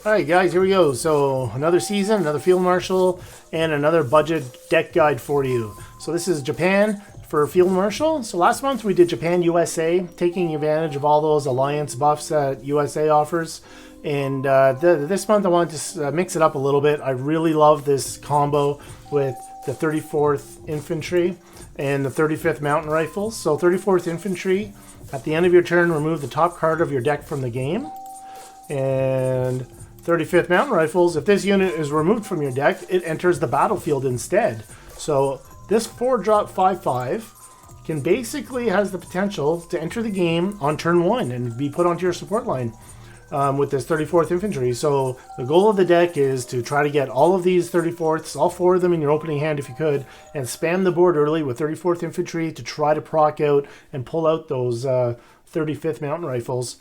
Alright guys, here we go. So another season, another Field Marshal, and another budget deck guide for you. So this is Japan for Field Marshal. So last month we did Japan USA, taking advantage of all those alliance buffs that USA offers. And this month I wanted to mix it up a little bit. I really love this combo with the 34th Infantry and the 35th Mountain Rifles. So 34th Infantry, at the end of your turn, remove the top card of your deck from the game. And 35th Mountain Rifles, if this unit is removed from your deck, it enters the battlefield instead. So this 4-drop 5/5 can basically has the potential to enter the game on turn 1 and be put onto your support line with this 34th Infantry. So the goal of the deck is to try to get all of these 34ths, all 4 of them in your opening hand if you could, and spam the board early with 34th Infantry to try to proc out and pull out those 35th Mountain Rifles.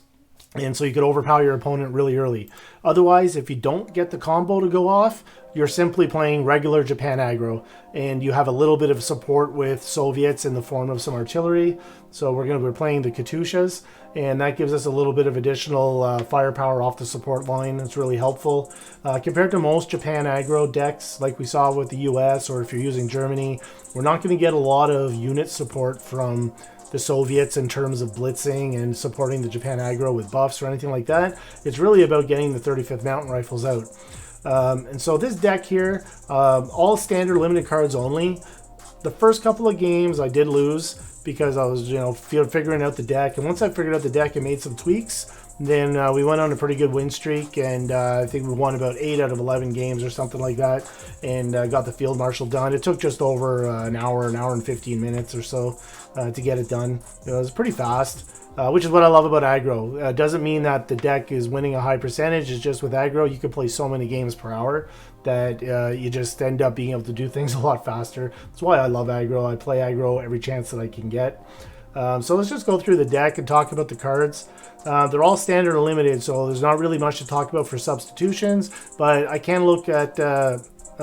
And so you could overpower your opponent really early. Otherwise, if you don't get the combo to go off, you're simply playing regular Japan aggro. And you have a little bit of support with Soviets in the form of some artillery. So we're playing the Katyushas. And that gives us a little bit of additional firepower off the support line. It's really helpful. Compared to most Japan aggro decks, like we saw with the US, or if you're using Germany, we're not going to get a lot of unit support from the Soviets in terms of blitzing and supporting the Japan aggro with buffs or anything like that. It's really about getting the 35th Mountain Rifles out. And so this deck here, all standard limited cards only. The first couple of games I did lose because I was, figuring out the deck. And once I figured out the deck and made some tweaks, then we went on a pretty good win streak, and I think we won about 8 out of 11 games or something like that, and got the Field Marshal done. It took just over an hour and 15 minutes or so to get it done. It was pretty fast, which is what I love about aggro. Doesn't mean that the deck is winning a high percentage. It's just with aggro, you can play so many games per hour that you just end up being able to do things a lot faster. That's why I love aggro. I play aggro every chance that I can get. So let's just go through the deck and talk about the cards. They're all standard or limited, so there's not really much to talk about for substitutions, but I can look at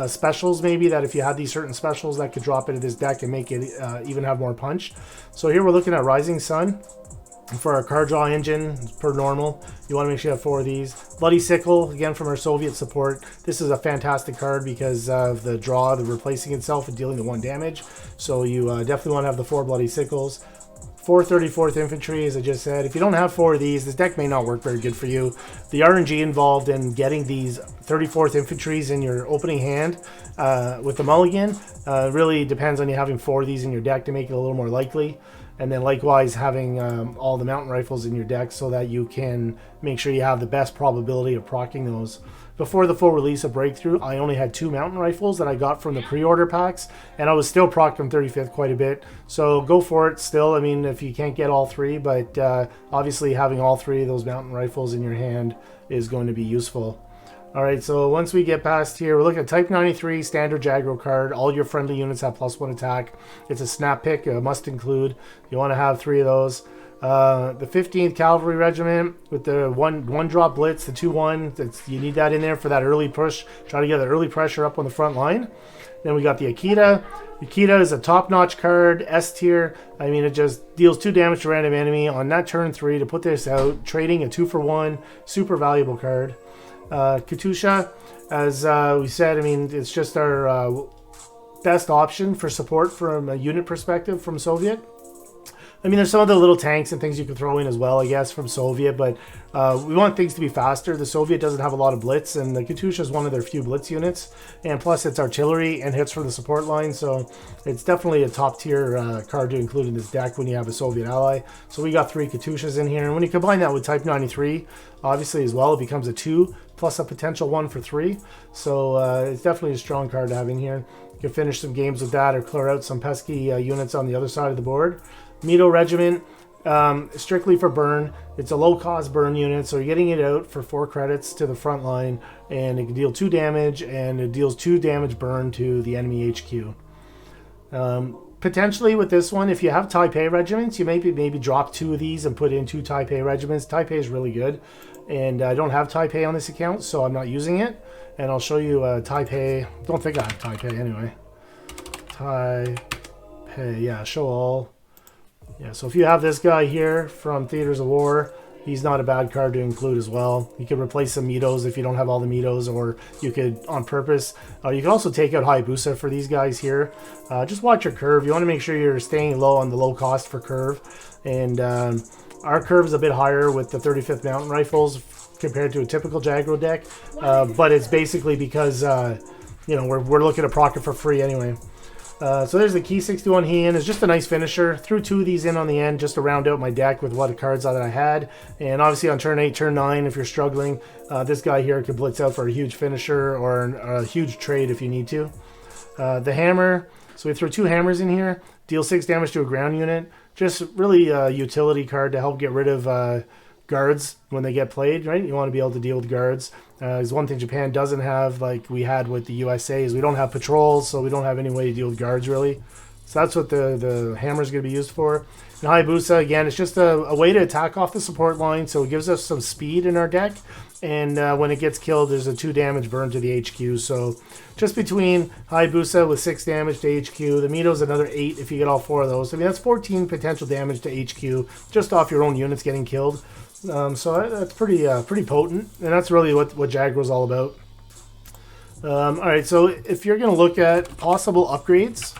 specials maybe, that if you had these certain specials that could drop into this deck and make it even have more punch. So here we're looking at Rising Sun. For our card draw engine, per normal, you want to make sure you have 4 of these. Bloody Sickle, again from our Soviet support. This is a fantastic card because of the draw, the replacing itself and dealing the 1 damage. So you definitely want to have the 4 Bloody Sickles. 4 34th Infantry, as I just said. If you don't have 4 of these, this deck may not work very good for you. The RNG involved in getting these 34th Infantries in your opening hand with the mulligan really depends on you having 4 of these in your deck to make it a little more likely. And then likewise having all the mountain rifles in your deck so that you can make sure you have the best probability of proccing those. Before the full release of Breakthrough, I only had 2 mountain rifles that I got from the pre-order packs, and I was still procced on 35th quite a bit. So go for it still, I mean, if you can't get all 3, but obviously having all 3 of those mountain rifles in your hand is going to be useful. Alright, so once we get past here, we're looking at Type 93, standard Jagro card. All your friendly units have +1 attack. It's a snap pick, must include. You want to have 3 of those. The 15th Cavalry Regiment with the one drop blitz, the 2-1. You need that in there for that early push. Try to get the early pressure up on the front line. Then we got the Akita. Akita is a top-notch card, S tier. I mean, it just deals 2 damage to random enemy on that turn 3 to put this out. Trading a 2-for-1, super valuable card. Katyusha, as we said, I mean, it's just our best option for support from a unit perspective from Soviet. I mean, there's some of the little tanks and things you can throw in as well, I guess, from Soviet, but we want things to be faster. The Soviet doesn't have a lot of blitz, and the Katyusha is one of their few blitz units, and plus it's artillery and hits from the support line, so it's definitely a top-tier card to include in this deck when you have a Soviet ally. So we got 3 Katyushas in here, and when you combine that with Type 93, obviously as well, it becomes a 2, plus a potential 1 for 3, so it's definitely a strong card to have in here. You can finish some games with that or clear out some pesky units on the other side of the board. Mito Regiment, strictly for burn. It's a low-cost burn unit, so you're getting it out for 4 credits to the front line, and it can deal 2 damage, and it deals 2 damage burn to the enemy HQ. Potentially with this one, if you have Taipei regiments, you maybe drop 2 of these and put in 2 Taipei regiments. Taipei is really good, and I don't have Taipei on this account, so I'm not using it. And I'll show you Taipei. Don't think I have Taipei anyway. Taipei, yeah, show all. Yeah, so if you have this guy here from Theaters of War, he's not a bad card to include as well. You could replace some Mitos if you don't have all the Mitos, or you could on purpose. You can also take out Hayabusa for these guys here. Just watch your curve. You want to make sure you're staying low on the low cost for curve. And our curve is a bit higher with the 35th Mountain Rifles compared to a typical Jagro deck. But it's basically because, you know, we're looking to proc it for free anyway. So there's the Key 61 Heian. It's just a nice finisher. Threw 2 of these in on the end just to round out my deck with what cards that I had. And obviously on turn 8, turn 9, if you're struggling, this guy here could blitz out for a huge finisher or a huge trade if you need to. The hammer. So we threw 2 hammers in here. Deal 6 damage to a ground unit. Just really a utility card to help get rid of guards when they get played, right? You want to be able to deal with guards. Is one thing Japan doesn't have, like we had with the USA, is we don't have patrols, so we don't have any way to deal with guards really. So that's what the hammer is going to be used for. And Hayabusa, again, it's just a way to attack off the support line, so it gives us some speed in our deck. And when it gets killed, there's a 2 damage burn to the HQ. So just between Hayabusa with 6 damage to HQ, the Mito's another 8 if you get all 4 of those. I mean, that's 14 potential damage to HQ just off your own units getting killed. So that's pretty potent, and that's really what Jagro's all about. All right, so if you're going to look at possible upgrades,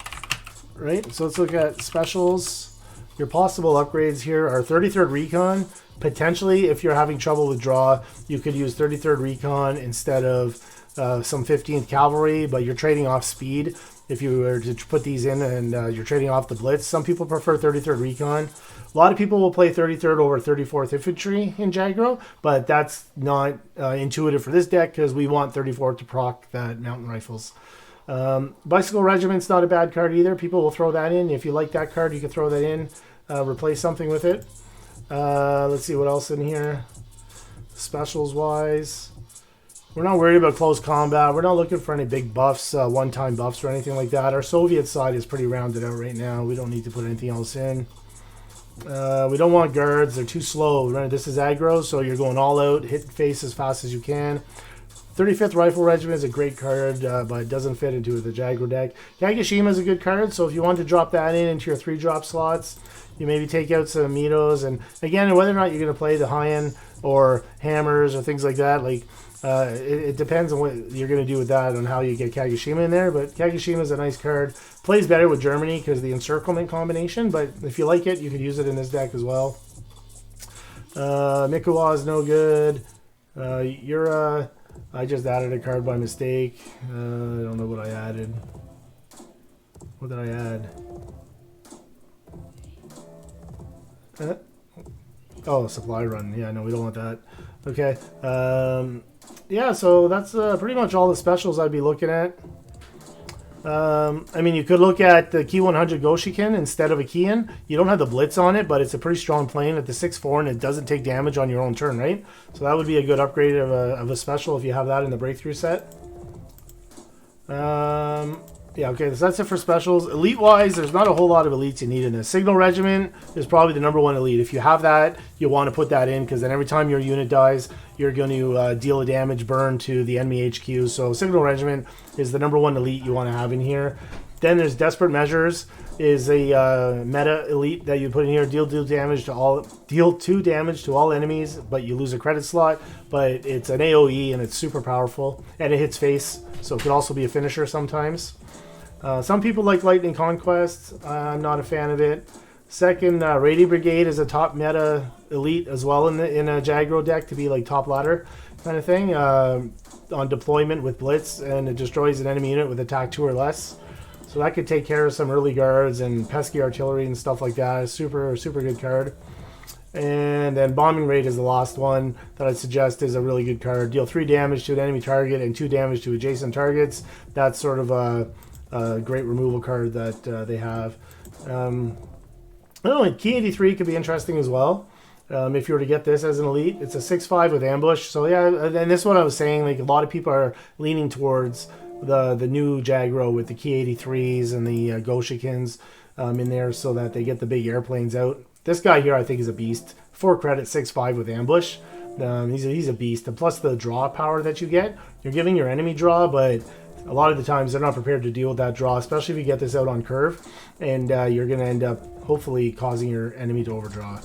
right? So let's look at specials. Your possible upgrades here are 33rd Recon. Potentially, if you're having trouble with draw, you could use 33rd Recon instead of some 15th Cavalry, but you're trading off speed. If you were to put these in and you're trading off the Blitz, some people prefer 33rd Recon. A lot of people will play 33rd over 34th Infantry in Jagro, but that's not intuitive for this deck because we want 34th to proc that Mountain Rifles. Bicycle Regiment's not a bad card either. People will throw that in. If you like that card, you can throw that in, replace something with it. Let's see what else in here. Specials-wise, we're not worried about close combat. We're not looking for any big buffs, one-time buffs or anything like that. Our Soviet side is pretty rounded out right now. We don't need to put anything else in. We don't want guards. They're too slow. Right? This is aggro, so you're going all out, hit face as fast as you can. 35th Rifle Regiment is a great card, but it doesn't fit into the Jagro deck. Kagoshima is a good card, so if you want to drop that into your 3-drop slots, you maybe take out some Mitos. And again, whether or not you're going to play the Heian or hammers or things like that, like it depends on what you're going to do with that, on how you get Kagoshima in there. But Kagoshima is a nice card. Plays better with Germany because of the encirclement combination, but if you like it, you could use it in this deck as well. Mikuwa is no good. Yura, I just added a card by mistake. I don't know what I added. What did I add? Oh, supply run. Yeah, no, we don't want that. Okay. Yeah, so that's pretty much all the specials I'd be looking at. I mean, you could look at the Key 100 Goshikisen instead of a Kiin. You don't have the Blitz on it, but it's a pretty strong plane at the 6/4, and it doesn't take damage on your own turn, right? So that would be a good upgrade of a special if you have that in the Breakthrough set. Yeah, okay, so that's it for specials. Elite-wise, there's not a whole lot of elites you need in this. Signal Regiment is probably the #1 elite. If you have that, you want to put that in, because then every time your unit dies, you're going to deal a damage burn to the enemy HQ. So Signal Regiment is the #1 elite you want to have in here. Then there's Desperate Measures, is a meta elite that you put in here. Deal 2 damage to all enemies, but you lose a credit slot. But it's an AOE and it's super powerful, and it hits face, so it could also be a finisher sometimes. Some people like Lightning Conquest. I'm not a fan of it. Second, Raiding Brigade is a top meta elite as well in a Jagro deck to be like top ladder kind of thing on deployment with Blitz, and it destroys an enemy unit with attack 2 or less. So that could take care of some early guards and pesky artillery and stuff like that. It's super good card. And then Bombing Raid is the last one that I'd suggest is a really good card. Deal 3 damage to an enemy target and 2 damage to adjacent targets. That's sort of a great removal card that they have. I don't know, Key 83 could be interesting as well. If you were to get this as an elite, it's a 6/5 with ambush. So yeah, and this is what I was saying. Like, a lot of people are leaning towards the new Jagro with the Key 83s and the Goshikins in there, so that they get the big airplanes out. This guy here, I think, is a beast. 4 credit, 6/5 with ambush. He's a beast. And plus the draw power that you get, you're giving your enemy draw, but a lot of the times they're not prepared to deal with that draw, especially if you get this out on curve, and you're going to end up hopefully causing your enemy to overdraw.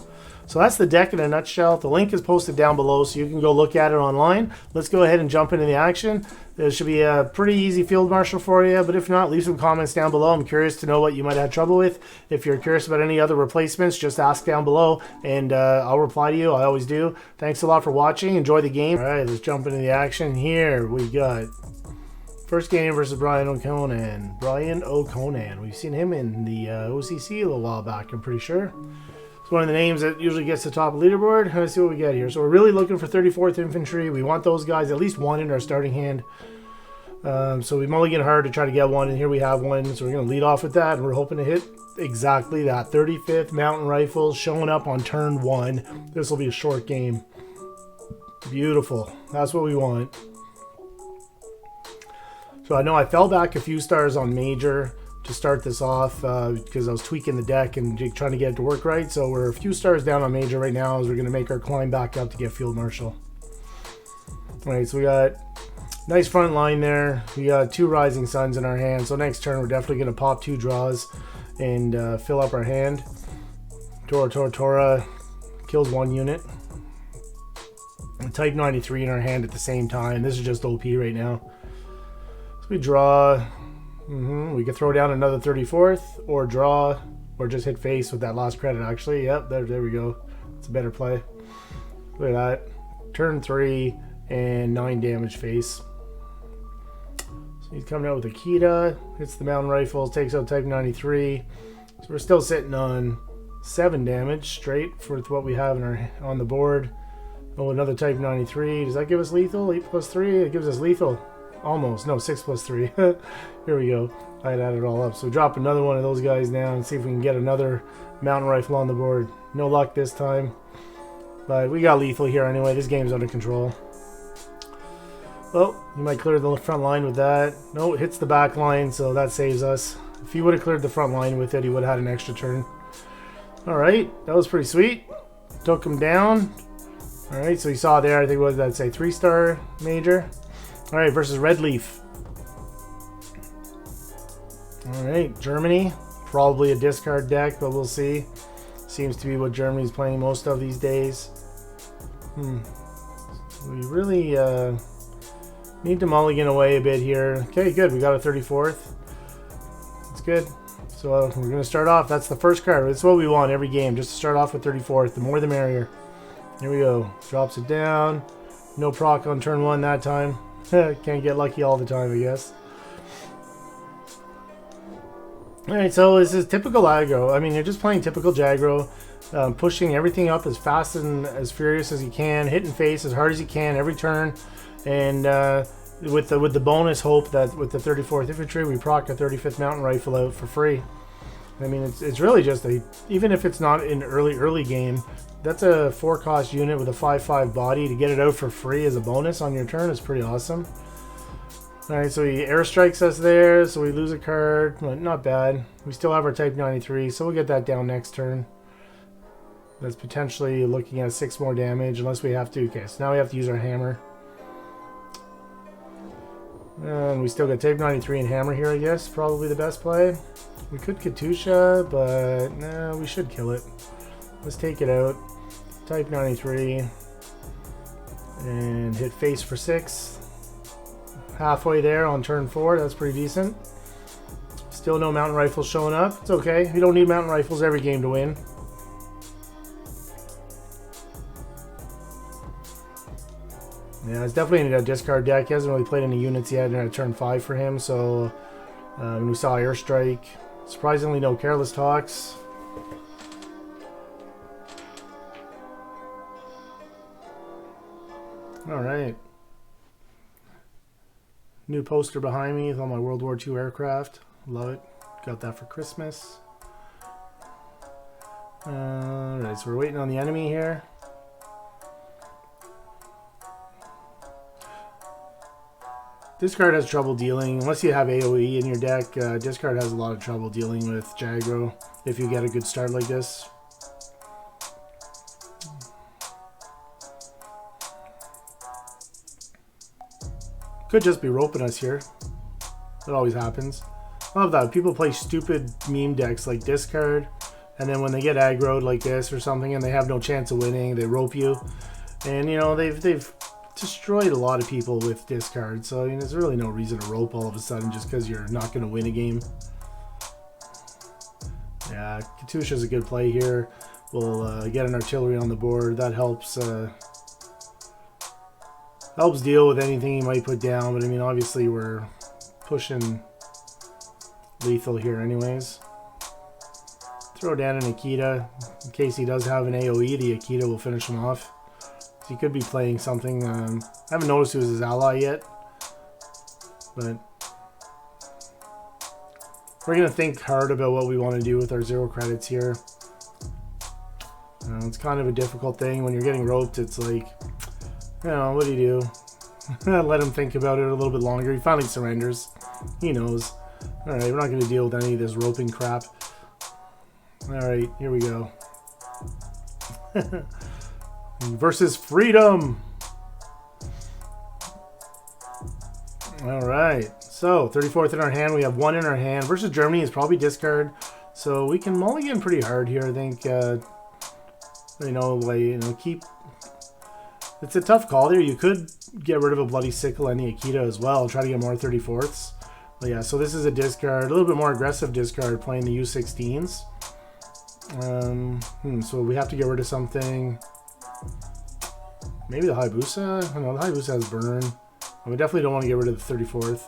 So that's the deck in a nutshell. The link is posted down below so you can go look at it online. Let's go ahead and jump into the action. There should be a pretty easy field marshal for you, but if not, leave some comments down below. I'm curious to know what you might have trouble with. If you're curious about any other replacements, just ask down below and I'll reply to you. I always do. Thanks a lot for watching. Enjoy the game. All right, let's jump into the action. Here we got first game versus Brian O'Conan. Brian O'Conan. We've seen him in the OCC a little while back, I'm pretty sure. One of the names that usually gets the top of the leaderboard. Let's see what we get here. So we're really looking for 34th Infantry. We want those guys, at least one in our starting hand. So we mulligan hard to try to get one, and here we have one. So we're going to lead off with that, and we're hoping to hit exactly that. 35th Mountain Rifles showing up on turn 1. This will be a short game. Beautiful. That's what we want. So I know I fell back a few stars on Major to start this off because I was tweaking the deck and trying to get it to work right. So we're a few stars down on Major right now as we're going to make our climb back up to get Field Marshal. All right, so we got nice front line there. We got 2 Rising Suns in our hand. So next turn we're definitely going to pop 2 draws and fill up our hand. Tora kills 1 unit. And Type 93 in our hand at the same time. This is just OP right now. So we draw. We could throw down another 34th or draw or just hit face with that last credit actually. Yep, there we go. It's a better play. Look at that. Turn 3 and 9 damage face. So he's coming out with Akita, hits the Mountain Rifles, takes out Type 93. So we're still sitting on 7 damage straight for what we have in on the board. Oh, another Type 93. Does that give us lethal? 8 plus 3? It gives us lethal. Almost. No, 6 plus 3. Here we go. I had added it all up. So drop another one of those guys down and see if we can get another Mountain Rifle on the board. No luck this time. But we got lethal here anyway. This game's under control. Well, you might clear the front line with that. No, it hits the back line, so that saves us. If he would have cleared the front line with it, he would have had an extra turn. Alright, that was pretty sweet. Took him down. Alright, so you saw there, I think what did that say? 3-star Major. Alright, versus Red Leaf. Alright, Germany. Probably a discard deck, but we'll see. Seems to be what Germany's playing most of these days. We really need to mulligan away a bit here. Okay, good. We got a 34th. That's good. So we're going to start off. That's the first card. That's what we want every game, just to start off with 34th. The more the merrier. Here we go. Drops it down. No proc on turn 1 that time. Can't get lucky all the time, I guess. Alright, so this is typical aggro. I mean, you're just playing typical Jagro, pushing everything up as fast and as furious as you can, hitting face as hard as you can every turn, and with the bonus hope that with the 34th Infantry, we proc a 35th Mountain Rifle out for free. I mean, it's really just even if it's not an early game, that's a 4-cost unit with a 5/5 body. To get it out for free as a bonus on your turn is pretty awesome. Alright, so he airstrikes us there, so we lose a card. Well, not bad. We still have our Type 93, so we'll get that down next turn. That's potentially looking at 6 more damage, unless we have to. Okay, so now we have to use our hammer. And we still got Type 93 and hammer here, I guess. Probably the best play. We could Katusha, but no, we should kill it. Let's take it out. Type 93 and hit face for 6. Halfway there on turn 4. That's pretty decent. Still no Mountain Rifles showing up. It's okay. You don't need Mountain Rifles every game to win. Yeah, it's definitely a discard deck. He hasn't really played any units yet at turn 5 for him. So we saw Airstrike. Surprisingly, no Careless Talks. Alright. New poster behind me with all my World War II aircraft. Love it. Got that for Christmas. Alright, so we're waiting on the enemy here. Discard has trouble dealing, unless you have AoE in your deck, Discard has a lot of trouble dealing with Jagro if you get a good start like this. Could just be roping us here. That always happens. I love that. People play stupid meme decks like Discard, And then when they get aggroed like this or something and they have no chance of winning, they rope you. And, you know, they've destroyed a lot of people with discard. So, I mean, there's really no reason to rope all of a sudden just because you're not going to win a game. Yeah, Katusha's a good play here. We'll get an artillery on the board. That helps helps deal with anything he might put down. But, I mean, obviously we're pushing lethal here anyways. Throw down an Akita. In case he does have an AoE, the Akita will finish him off. So he could be playing something. I haven't noticed who was his ally yet. But we're going to think hard about what we want to do with our 0 credits here. It's kind of a difficult thing. When you're getting roped, it's like, you know, what do you do? Let him think about it a little bit longer. He finally surrenders. He knows. Alright, we're not going to deal with any of this roping crap. Alright, here we go. Versus freedom! Alright, so 34th in our hand. We have 1 in our hand. Versus Germany is probably discard. So we can mulligan pretty hard here, I think. Keep... It's a tough call there. You could get rid of a Bloody Sickle and the Akita as well. Try to get more 34ths. But yeah, so this is a discard. A little bit more aggressive discard playing the U16s. So we have to get rid of something. Maybe the Hayabusa? No, the Hayabusa has burn. We definitely don't want to get rid of the 34th.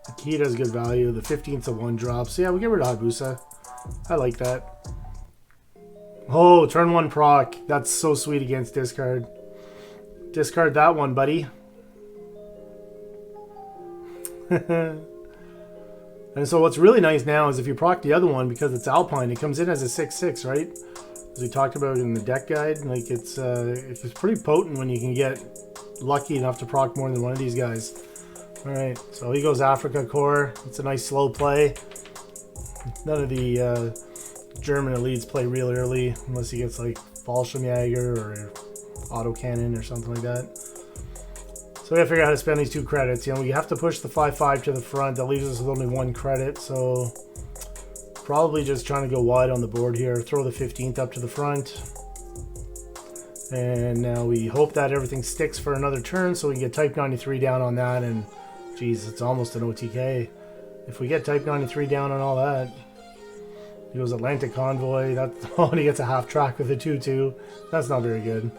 Akita has good value. The 15th's a 1-drop. So yeah, we get rid of Hayabusa. I like that. Oh, turn 1 proc. That's so sweet against discard. Discard that one, buddy. And so what's really nice now is if you proc the other one, because it's Alpine, it comes in as a 6/6, right? As we talked about in the deck guide, like it's pretty potent when you can get lucky enough to proc more than one of these guys. All right, so he goes Africa Core. It's a nice slow play. None of the German elites play real early unless he gets like Fallschirmjäger or autocannon or something like that. So we gotta figure out how to spend these 2 credits. You know, we have to push the 5/5 to the front. That leaves us with only 1 credit. So probably just trying to go wide on the board here. Throw the 15th up to the front. And now we hope that everything sticks for another turn so we can get Type 93 down on that. And geez, it's almost an OTK. If we get Type 93 down on all that. He goes Atlantic Convoy. And he gets a half track with a 2/2. That's not very good.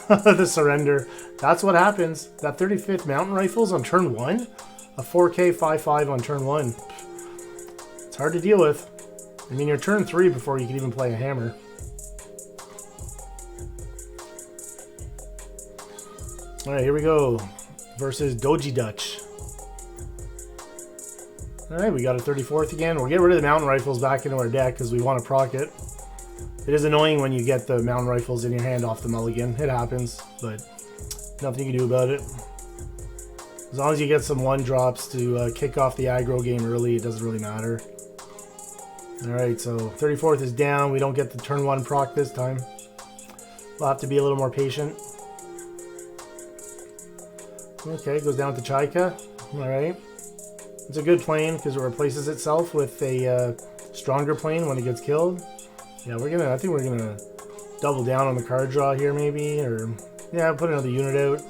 The surrender. That's what happens. That 35th Mountain Rifles on turn 1? A 4K 5/5 on turn 1. It's hard to deal with. I mean, you're turn 3 before you can even play a hammer. Alright, here we go. Versus Doji Dutch. Alright, we got a 34th again. We'll get rid of the Mountain Rifles back into our deck because we want to proc it. It is annoying when you get the Mountain Rifles in your hand off the mulligan. It happens, but nothing you can do about it. As long as you get some 1-drops to kick off the aggro game early, it doesn't really matter. Alright, so 34th is down. We don't get the turn 1 proc this time. We'll have to be a little more patient. Okay, goes down to Chaika. Alright. It's a good plane because it replaces itself with a stronger plane when it gets killed. Yeah, I think we're gonna double down on the card draw here maybe, or yeah, put another unit out.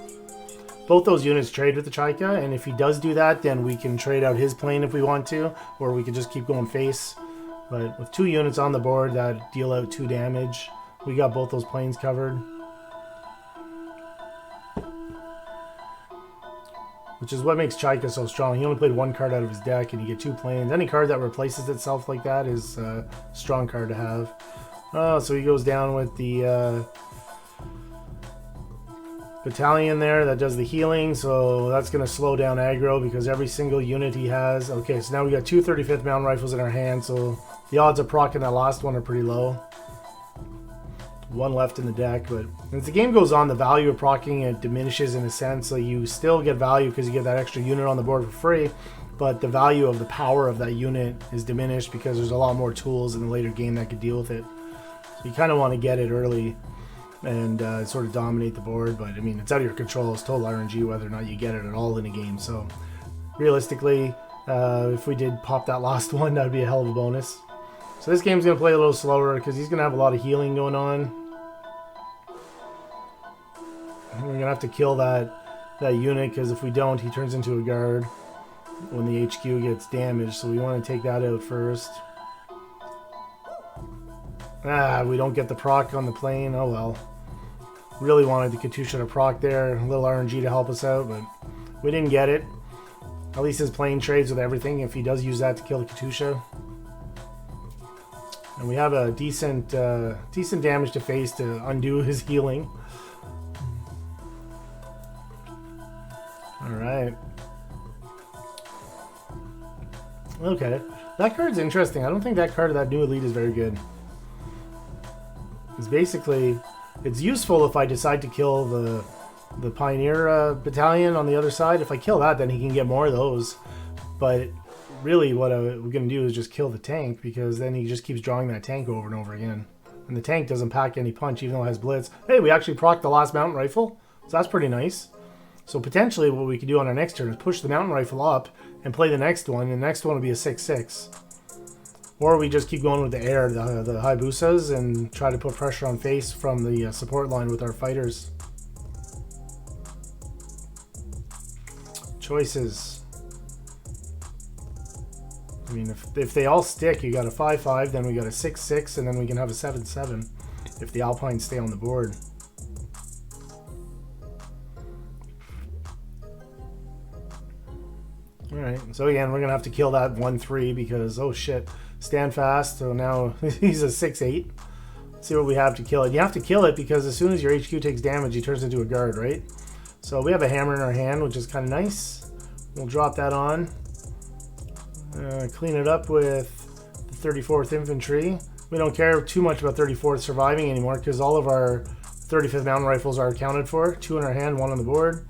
Both those units trade with the Chaika, and if he does do that, then we can trade out his plane if we want to, or we could just keep going face. But with 2 units on the board that deal out 2 damage, we got both those planes covered. Which is what makes Chaika so strong. He only played 1 card out of his deck and you get 2 planes. Any card that replaces itself like that is a strong card to have. Oh, so he goes down with the battalion there that does the healing. So that's going to slow down aggro because every single unit he has. Okay, so now we got 2 35th Mountain Rifles in our hand. So the odds of proccing that last one are pretty low. 1 left in the deck, but as the game goes on, the value of proccing it diminishes in a sense. So you still get value because you get that extra unit on the board for free, but the value of the power of that unit is diminished because there's a lot more tools in the later game that could deal with it. So you kind of want to get it early and sort of dominate the board, but I mean, it's out of your control. It's total RNG whether or not you get it at all in a game. So realistically, If we did pop that last one, that would be a hell of a bonus. So this game's going to play a little slower because he's going to have a lot of healing going on. And we're going to have to kill that unit, because if we don't, he turns into a guard when the HQ gets damaged. So we want to take that out first. We don't get the proc on the plane. Oh well. Really wanted the Katusha to proc there. A little RNG to help us out, but we didn't get it. At least his plane trades with everything if he does use that to kill the Katusha. And we have a decent damage to face to undo his healing. Alright. Okay. That card's interesting. I don't think that card of that new elite is very good. It's basically... It's useful if I decide to kill the Pioneer battalion on the other side. If I kill that, then he can get more of those. But really what we're going to do is just kill the tank, because then he just keeps drawing that tank over and over again. And the tank doesn't pack any punch, even though it has blitz. Hey, we actually procced the last mountain rifle, so that's pretty nice. So potentially what we could do on our next turn is push the mountain rifle up and play the next one. And the next one will be a 6-6. Or we just keep going with the air, the Hayabusas, and try to put pressure on face from the support line with our fighters. Choices. I mean, if they all stick, you got a 5-5, then we got a 6-6, and then we can have a 7-7 if the Alpines stay on the board. Alright, so again, we're going to have to kill that 1-3 because, oh shit, stand fast. So now he's a 6-8. See what we have to kill it. You have to kill it because as soon as your HQ takes damage, he turns into a guard, right? So we have a hammer in our hand, which is kind of nice. We'll drop that on. Clean it up with the 34th Infantry. We don't care too much about 34th surviving anymore because all of our 35th Mountain Rifles are accounted for. 2 in our hand, 1 on the board.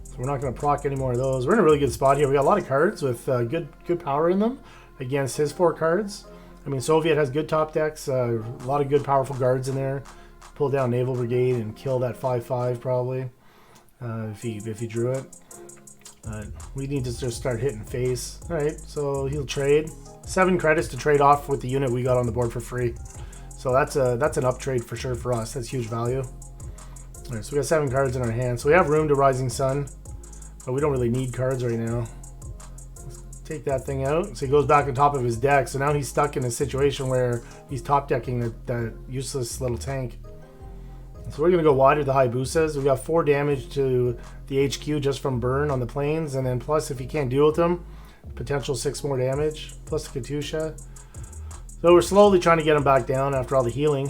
So we're not going to proc any more of those. We're in a really good spot here. We got a lot of cards with good power in them against his 4 cards. I mean, Soviet has good top decks, a lot of good powerful guards in there. Pull down Naval Brigade and kill that 5-5 probably if he drew it. We need to just start hitting face. Alright, so he'll trade. 7 credits to trade off with the unit we got on the board for free. So that's an up trade for sure for us. That's huge value. Alright, so we got 7 cards in our hand. So we have room to Rising Sun, but we don't really need cards right now. Let's take that thing out. So he goes back on top of his deck. So now he's stuck in a situation where he's top decking that useless little tank. So we're going to go wide with the Hayabusas. We got 4 damage to the HQ just from burn on the planes, and then plus if you can't deal with them, potential 6 more damage, plus the Katusha. So we're slowly trying to get him back down after all the healing.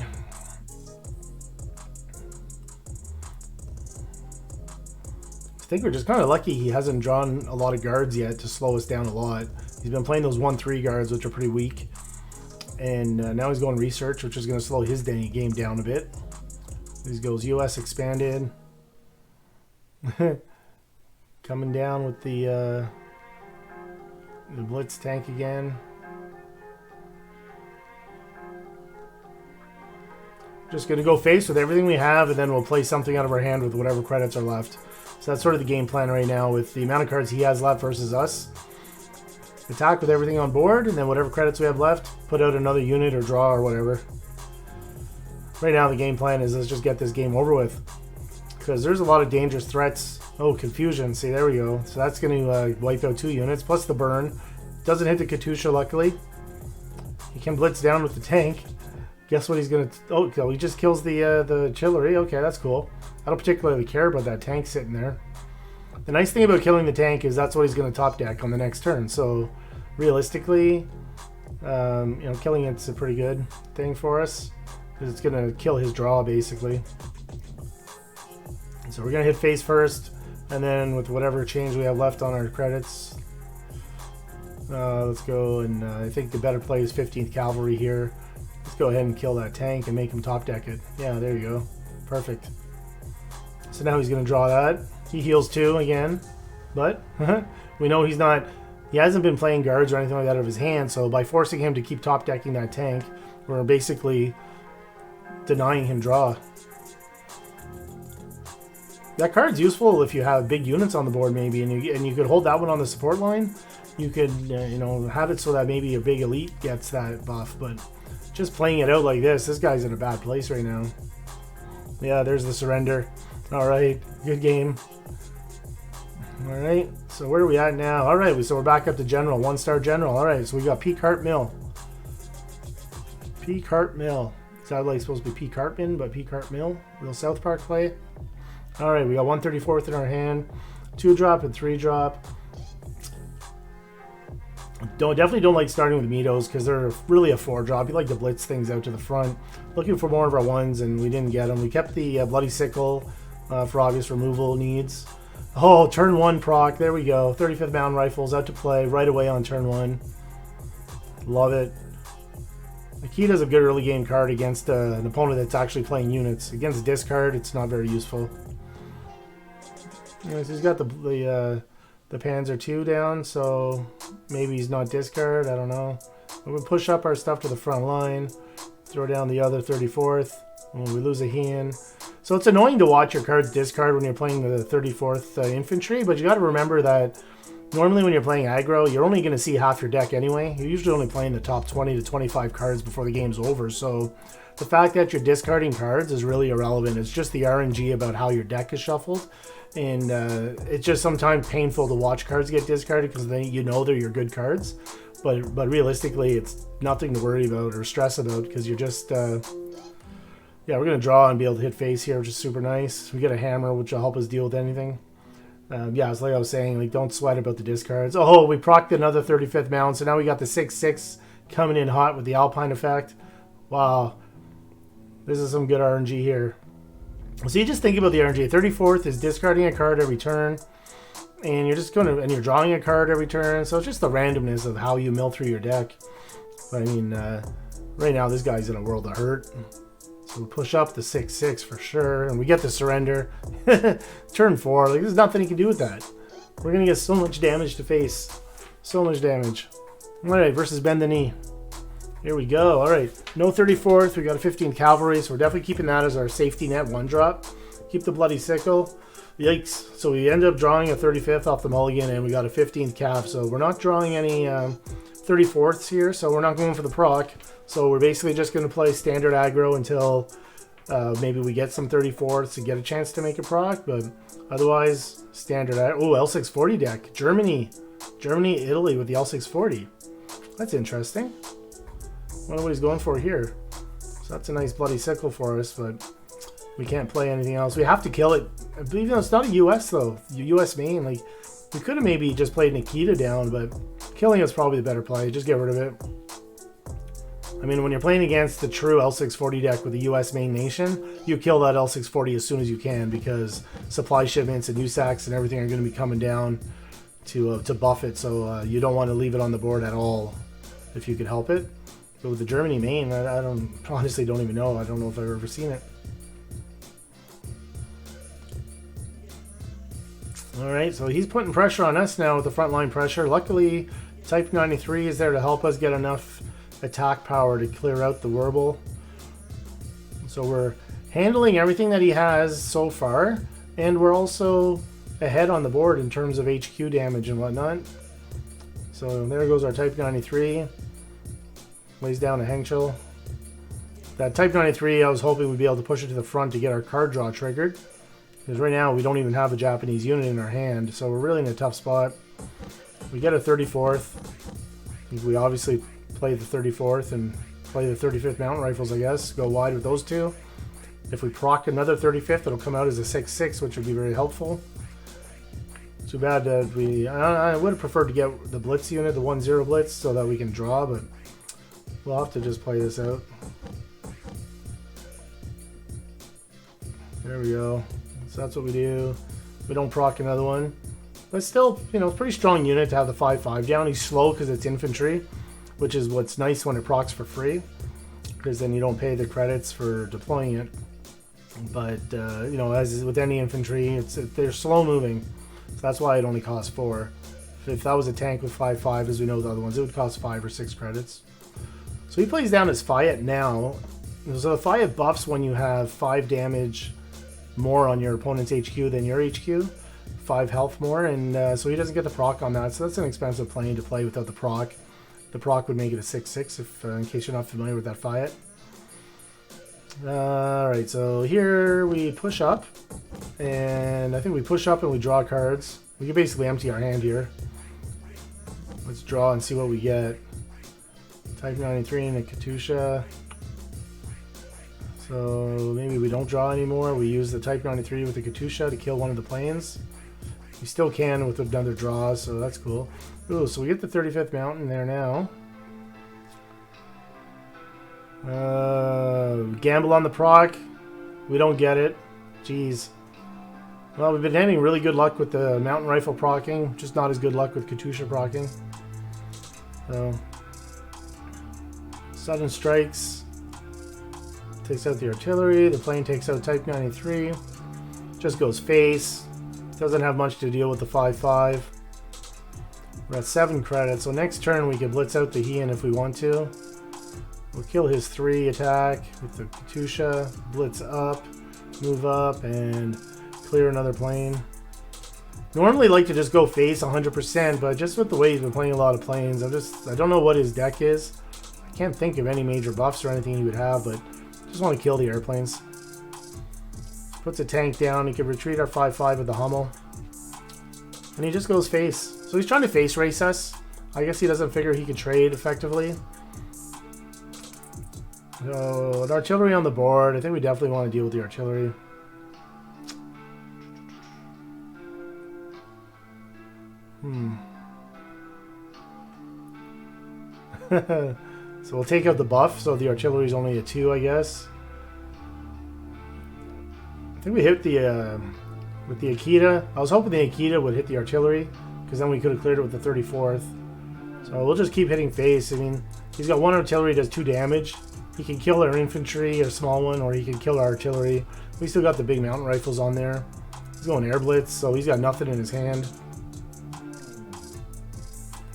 I think we're just kind of lucky he hasn't drawn a lot of guards yet to slow us down a lot. He's been playing those 1-3 guards, which are pretty weak. And now he's going research, which is going to slow his game down a bit. He goes US expanded. Coming down with the Blitz tank again. Just going to go face with everything we have, and then we'll play something out of our hand with whatever credits are left. So that's sort of the game plan right now with the amount of cards he has left versus us. Attack with everything on board, and then whatever credits we have left, put out another unit or draw or whatever. Right now the game plan is let's just get this game over with. Because there's a lot of dangerous threats. Oh, confusion. See, there we go. So that's going to wipe out 2 units, plus the burn. Doesn't hit the Katusha, luckily. He can blitz down with the tank. Guess what he's going to... Oh, he just kills the artillery. Okay, that's cool. I don't particularly care about that tank sitting there. The nice thing about killing the tank is that's what he's going to top deck on the next turn. So, realistically, killing it's a pretty good thing for us. Because it's going to kill his draw, basically. So we're going to hit face first, and then with whatever change we have left on our credits, let's go, and I think the better play is 15th Cavalry here. Let's go ahead and kill that tank and make him top deck it. Yeah, there you go. Perfect. So now he's going to draw that. He heals 2 again, but we know he hasn't been playing guards or anything like that out of his hand, so by forcing him to keep top decking that tank, we're basically denying him draw. That card's useful if you have big units on the board maybe, and you could hold that one on the support line, you could, you know, have it so that maybe a big elite gets that buff. But just playing it out like this guy's in a bad place right now. Yeah, there's the surrender. All right, good game. All right, so where are we at now? All right, so we're back up to general, 1-star general. All right, so we got P. Cart Mill. P. Cart Mill. It's not like supposed to be P. Cartman, but P. Cart Mill. Real South Park play. All right, we got 134th in our hand, 2-drop and 3-drop. Definitely don't like starting with Mitos because they're really a 4-drop. You like to blitz things out to the front. Looking for more of our 1s, and we didn't get them. We kept the Bloody Sickle for obvious removal needs. Oh, turn 1 proc. There we go. 35th Mountain Rifles out to play right away on turn 1. Love it. Akita's a good early game card against an opponent that's actually playing units. Against discard, it's not very useful. So he's got the Panzer II down, so maybe he's not discard. I don't know. We'll push up our stuff to the front line. Throw down the other 34th. And we lose a Heian. So it's annoying to watch your cards discard when you're playing the 34th Infantry, but you got to remember that normally when you're playing aggro, you're only going to see half your deck anyway. You're usually only playing the top 20 to 25 cards before the game's over, so the fact that you're discarding cards is really irrelevant. It's just the RNG about how your deck is shuffled, and it's just sometimes painful to watch cards get discarded because then you know they're your good cards, but realistically it's nothing to worry about or stress about because you're just... yeah, we're going to draw and be able to hit face here, which is super nice. We get a hammer, which will help us deal with anything. Yeah, it's like I was saying, like, don't sweat about the discards. Oh, we procced another 35th Mount, so now we got the 6/6 coming in hot with the Alpine effect. Wow. This is some good RNG here. So you just think about the RNG. 34th is discarding a card every turn, and you're just going to, and you're drawing a card every turn, so it's just the randomness of how you mill through your deck. But I mean, right now this guy's in a world of hurt. So we push up the 6/6 for sure, and we get the surrender. Turn 4, like there's nothing he can do with that. We're gonna get so much damage to face, so much damage. All right, versus Bend the Knee. Here we go. All right, no 34th. We got a 15th Cavalry, so we're definitely keeping that as our safety net 1-drop. Keep the Bloody Sickle. Yikes! So we end up drawing a 35th off the mulligan, and we got a 15th Cav. So we're not drawing any 34ths here, so we're not going for the proc. So we're basically just going to play standard aggro until maybe we get some 34ths to get a chance to make a proc, but otherwise standard. Oh, L640 deck. Germany, Italy with the L640. That's interesting. I wonder what he's going for here. So that's a nice Bloody Sickle for us, but we can't play anything else. We have to kill it. I believe it's not a US though. US main. Like we could have maybe just played Nikita down, but killing is probably the better play. Just get rid of it. I mean, when you're playing against the true L640 deck with the US main nation, you kill that L640 as soon as you can because supply shipments and USACs and everything are going to be coming down to buff it. So you don't want to leave it on the board at all if you could help it. But with the Germany main, I honestly don't even know. I don't know if I've ever seen it. All right, so he's putting pressure on us now with the frontline pressure. Luckily, Type 93 is there to help us get enough attack power to clear out the Werble. So we're handling everything that he has so far, and we're also ahead on the board in terms of HQ damage and whatnot. So there goes our Type 93. Lays down a Hengchil. That Type 93, I was hoping we'd be able to push it to the front to get our card draw triggered. Because right now we don't even have a Japanese unit in our hand, so we're really in a tough spot. We get a 34th. We obviously play the 34th and play the 35th Mountain Rifles, I guess. Go wide with those two. If we proc another 35th, it'll come out as a 6/6, which would be very helpful. Too bad that I would have preferred to get the Blitz unit, the 1-0 Blitz, so that we can draw, but we'll have to just play this out. There we go. So that's what we do. We don't proc another one. But still, you know, pretty strong unit to have the 5/5 down. He's slow because it's infantry, which is what's nice when it procs for free, because then you don't pay the credits for deploying it. But you know, as with any infantry, they're slow moving, so that's why it only costs 4. If that was a tank with 5/5, as we know the other ones, it would cost 5 or 6 credits. So he plays down his Fayette now. So the Fayette buffs when you have 5 damage more on your opponent's HQ than your HQ. 5 health more, and so he doesn't get the proc on that. So that's an expensive plane to play without the proc. The proc would make it a 6/6 if, in case you're not familiar with that fiat. Alright, so here we push up, and I think we push up and we draw cards. We can basically empty our hand here. Let's draw and see what we get. Type 93 and a Katusha. So maybe we don't draw anymore. We use the Type 93 with the Katusha to kill one of the planes. We still can with another draw, so that's cool. Ooh, so we get the 35th Mountain there now. Gamble on the proc. We don't get it. Jeez. Well, we've been having really good luck with the mountain rifle procking, just not as good luck with Katusha procking. So, sudden strikes. Takes out the artillery. The plane takes out Type 93. Just goes face. Doesn't have much to deal with the 5/5. We're at 7 credits, so next turn we can blitz out the Heian if we want to. We'll kill his 3 attack with the Katusha, blitz up, move up, and clear another plane. Normally like to just go face 100%, but just with the way he's been playing a lot of planes, I don't know what his deck is. I can't think of any major buffs or anything he would have, but just want to kill the airplanes. Puts a tank down, he can retreat our 5/5 with the Hummel. And he just goes face. So he's trying to face race us. I guess he doesn't figure he can trade effectively. So, an artillery on the board. I think we definitely want to deal with the artillery. So we'll take out the buff, so the artillery is only a 2, I guess. I think we hit the, with the Akita. I was hoping the Akita would hit the artillery, because then we could have cleared it with the 34th. So we'll just keep hitting face. I mean, he's got 1 artillery, does 2 damage. He can kill our infantry, a small one, or he can kill our artillery. We still got the big mountain rifles on there. He's going air blitz, so he's got nothing in his hand.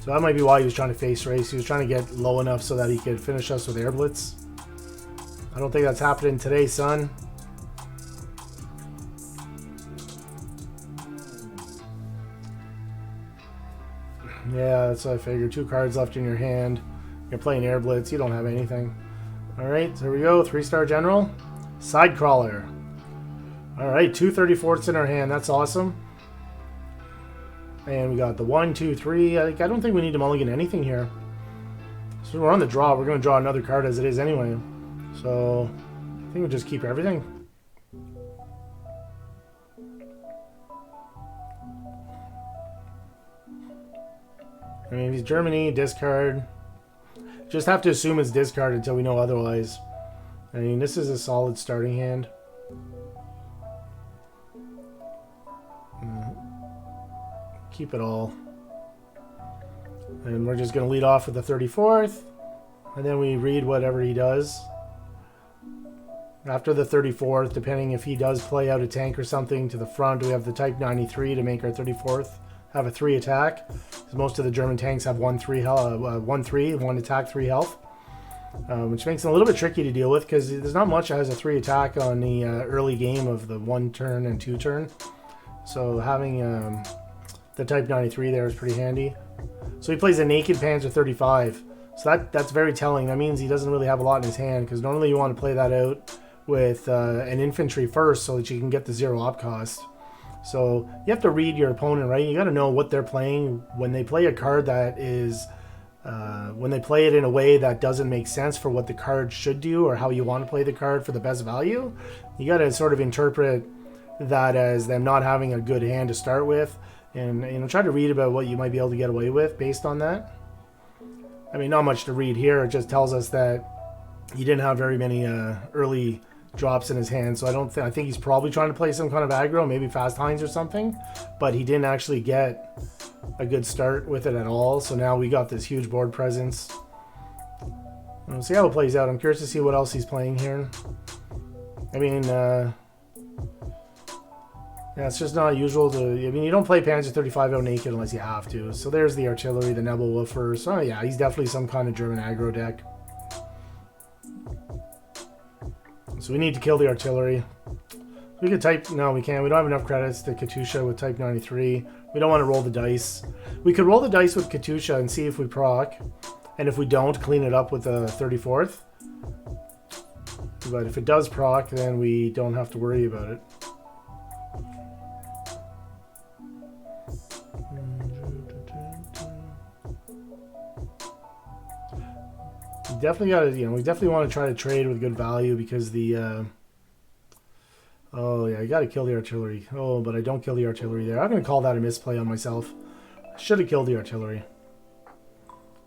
So that might be why he was trying to face race. He was trying to get low enough so that he could finish us with air blitz. I don't think that's happening today, son. Yeah, that's what I figured. 2 cards left in your hand. You're playing air blitz. You don't have anything. Alright, so here we go. 3-star general. Side crawler. Alright, 2 34ths in our hand. That's awesome. And we got the 1, 2, 3. I don't think we need to mulligan anything here. So we're on the draw. We're going to draw another card as it is anyway. So I think we'll just keep everything. I mean, if he's Germany, discard. Just have to assume it's discard until we know otherwise. I mean, this is a solid starting hand. Keep it all. And we're just going to lead off with the 34th. And then we read whatever he does. After the 34th, depending if he does play out a tank or something to the front, we have the Type 93 to make our 34th have a 3 attack. Because most of the German tanks have 1 attack, 3 health. Which makes it a little bit tricky to deal with because there's not much that has a 3 attack on the early game of the 1 turn and 2 turn. So having the Type 93 there is pretty handy. So he plays a naked Panzer 35. So that's very telling. That means he doesn't really have a lot in his hand because normally you want to play that out with an infantry first so that you can get the 0 op cost. So you have to read your opponent, right? You got to know what they're playing. When they play a card that is, when they play it in a way that doesn't make sense for what the card should do or how you want to play the card for the best value, you got to sort of interpret that as them not having a good hand to start with, and try to read about what you might be able to get away with based on that. I mean, not much to read here. It just tells us that he didn't have very many early drops in his hand, so I think he's probably trying to play some kind of aggro, maybe fast Heinz or something, but he didn't actually get a good start with it at all. So now we got this huge board presence. We'll see how it plays out. I'm curious to see what else he's playing here. I mean, yeah, it's just not usual to. I mean, you don't play Panzer 35 out naked unless you have to. So there's the artillery, the Nebelwürfer. So yeah, he's definitely some kind of German aggro deck. So we need to kill the artillery. We could type... No, we can't. We don't have enough credits to Katusha with type 93. We don't want to roll the dice. We could roll the dice with Katusha and see if we proc. And if we don't, clean it up with the 34th. But if it does proc, then we don't have to worry about it. We definitely got to, we definitely want to try to trade with good value because the... Oh, yeah, I got to kill the artillery. Oh, but I don't kill the artillery there. I'm going to call that a misplay on myself. I should have killed the artillery.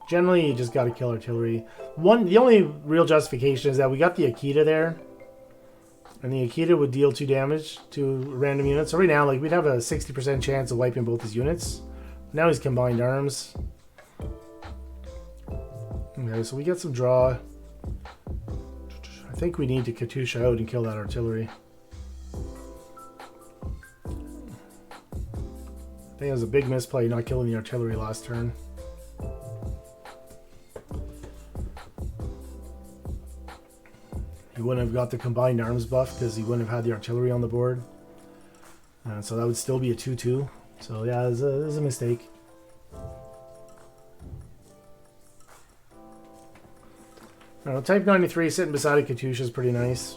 Generally, you just got to kill artillery. The only real justification is that we got the Akita there. And the Akita would deal 2 damage to random units. So right now, like, we'd have a 60% chance of wiping both his units. Now he's combined arms. Okay, so we get some draw. I think we need to Katusha out and kill that artillery. I think it was a big misplay not killing the artillery last turn. He wouldn't have got the combined arms buff because he wouldn't have had the artillery on the board. So that would still be a 2-2. So yeah, it was a mistake. Type 93 sitting beside a Katusha is pretty nice.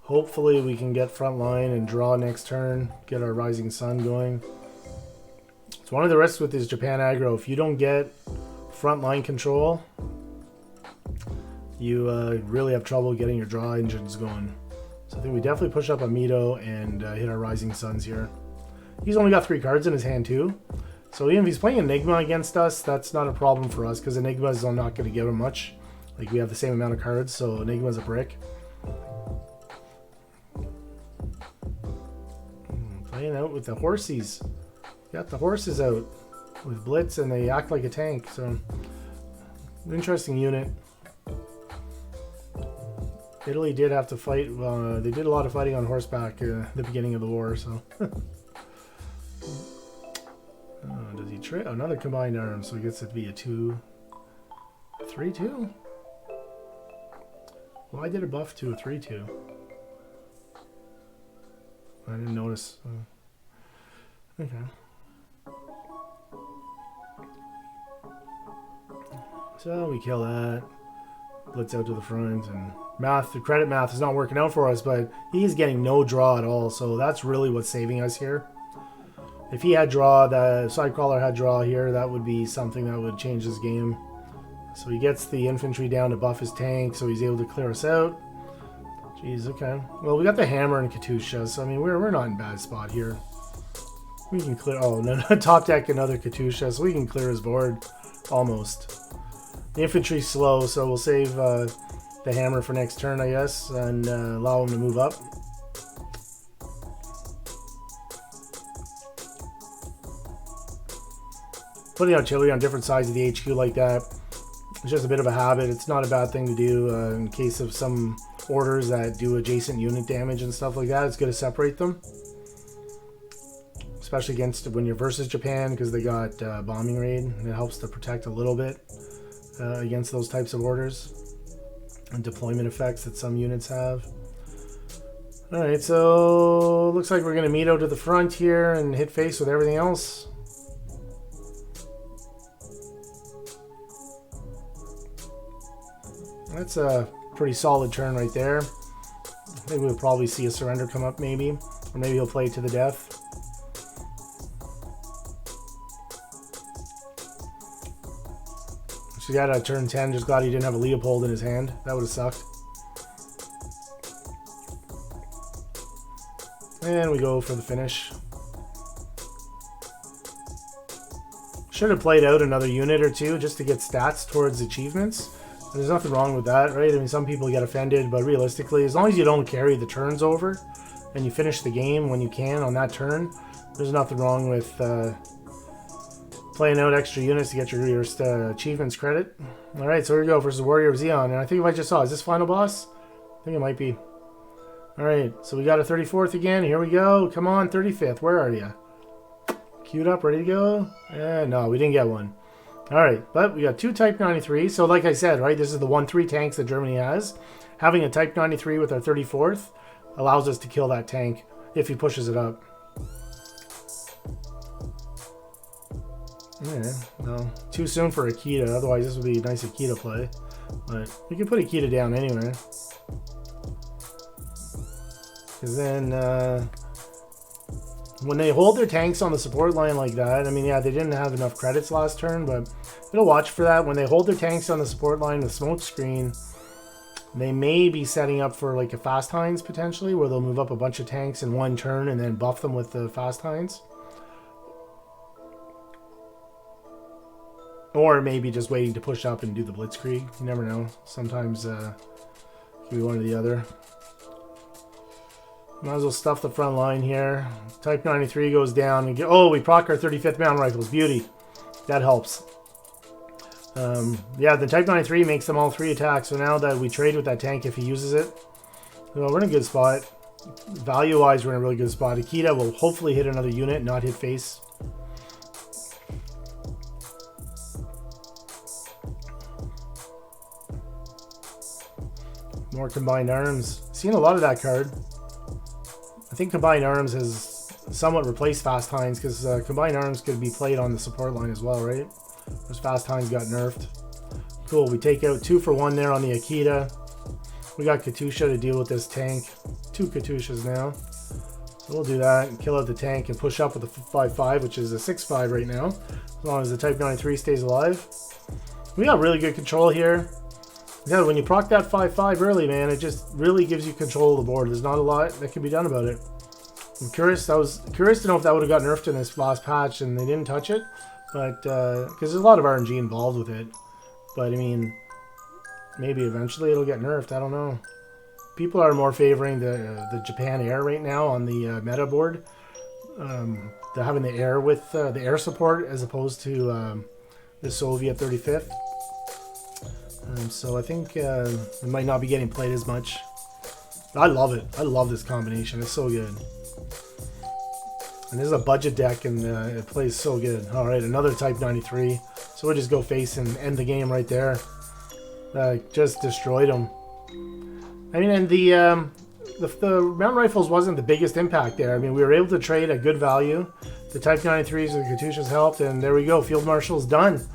Hopefully we can get front line and draw next turn, get our Rising Sun going. It's one of the risks with this Japan aggro. If you don't get front line control, you really have trouble getting your draw engines going. So I think we definitely push up a Mito and hit our Rising Suns here. He's only got 3 cards in his hand too. So even if he's playing Enigma against us, that's not a problem for us because Enigma is not going to give him much. Like, we have the same amount of cards, so Enigma's a brick. Playing out with the horsies. Got the horses out with Blitz and they act like a tank, so interesting unit. Italy did have to fight, they did a lot of fighting on horseback at the beginning of the war, so. Does he trade? Another combined arm, so he gets it to be a 2. 3-2? Well, I did a buff to a 3-2. I didn't notice. Okay. So we kill that. Blitz out to the front, and the credit math is not working out for us, but he's getting no draw at all, so that's really what's saving us here. If he had draw, the Sidecrawler had draw here, that would be something that would change this game. So he gets the infantry down to buff his tank, so he's able to clear us out. Jeez, okay. Well, we got the hammer and Katusha, so I mean, we're not in a bad spot here. We can clear... Oh, no, top deck another Katusha, so we can clear his board. Almost. The infantry's slow, so we'll save the hammer for next turn, I guess, and allow him to move up. Putting artillery on different sides of the HQ like that is just a bit of a habit. It's not a bad thing to do in case of some orders that do adjacent unit damage and stuff like that. It's good to separate them, especially against when you're versus Japan, because they got bombing raid, and it helps to protect a little bit against those types of orders and deployment effects that some units have. Alright, so looks like we're going to Mito to the front here and hit face with everything else. That's a pretty solid turn right there. I think we'll probably see a surrender come up maybe, or maybe he'll play to the death. So he got a turn 10, just glad he didn't have a Leopold in his hand. That would have sucked. And we go for the finish. Should have played out another unit or two just to get stats towards achievements. And there's nothing wrong with that, right? I mean, some people get offended, but realistically, as long as you don't carry the turns over and you finish the game when you can on that turn, there's nothing wrong with playing out extra units to get your achievements credit. All right, so here we go versus Warrior of Xeon. And I think if I just saw, is this final boss? I think it might be. All right, so we got a 34th again. Here we go. Come on, 35th. Where are you? Queued up, ready to go? No, we didn't get one. Alright, but we got 2 Type 93. So like I said, right, this is the 1-3 tanks that Germany has. Having a Type 93 with our 34th allows us to kill that tank if he pushes it up. Yeah, no, too soon for Akita. Otherwise, this would be a nice Akita play. But we can put Akita down anyway. Because then, when they hold their tanks on the support line like that, I mean, yeah, they didn't have enough credits last turn, but it'll watch for that. When they hold their tanks on the support line, the smoke screen, they may be setting up for like a Fast Hinds potentially, where they'll move up a bunch of tanks in one turn and then buff them with the Fast Hinds. Or maybe just waiting to push up and do the Blitzkrieg. You never know. Sometimes it can be one or the other. Might as well stuff the front line here. Type 93 goes down. And oh, we proc our 35th Mountain Rifles. Beauty. That helps. Yeah, the Type 93 makes them all 3 attacks. So now that we trade with that tank if he uses it, well, we're in a good spot. Value-wise, we're in a really good spot. Akita will hopefully hit another unit, not hit face. More combined arms. Seen a lot of that card. I think combined arms has somewhat replaced Fast Hinds because combined arms could be played on the support line as well, right? Those Fast Hinds got nerfed. Cool, we take out 2 for 1 there on the Akita. We got Katusha to deal with this tank. 2 Katushas now. So we'll do that and kill out the tank and push up with the 5-5, which is a 6-5 right now. As long as the Type 93 stays alive. We got really good control here. Yeah, when you proc that 5-5 early, man, it just really gives you control of the board. There's not a lot that can be done about it. I'm curious. I was curious to know if that would have got nerfed in this last patch, and they didn't touch it. But because there's a lot of RNG involved with it. But I mean, maybe eventually it'll get nerfed. I don't know. People are more favoring the Japan Air right now on the meta board. They're having the Air with the air support as opposed to the Soviet 35th. So I think it might not be getting played as much. I love it. I love this combination. It's so good. And this is a budget deck, and it plays so good. All right, another Type 93. So we'll just go face and end the game right there. Just destroyed them. I mean, and the mountain rifles wasn't the biggest impact there. I mean, we were able to trade at good value. The Type 93s and the Katyushas helped, and there we go. Field Marshal's done.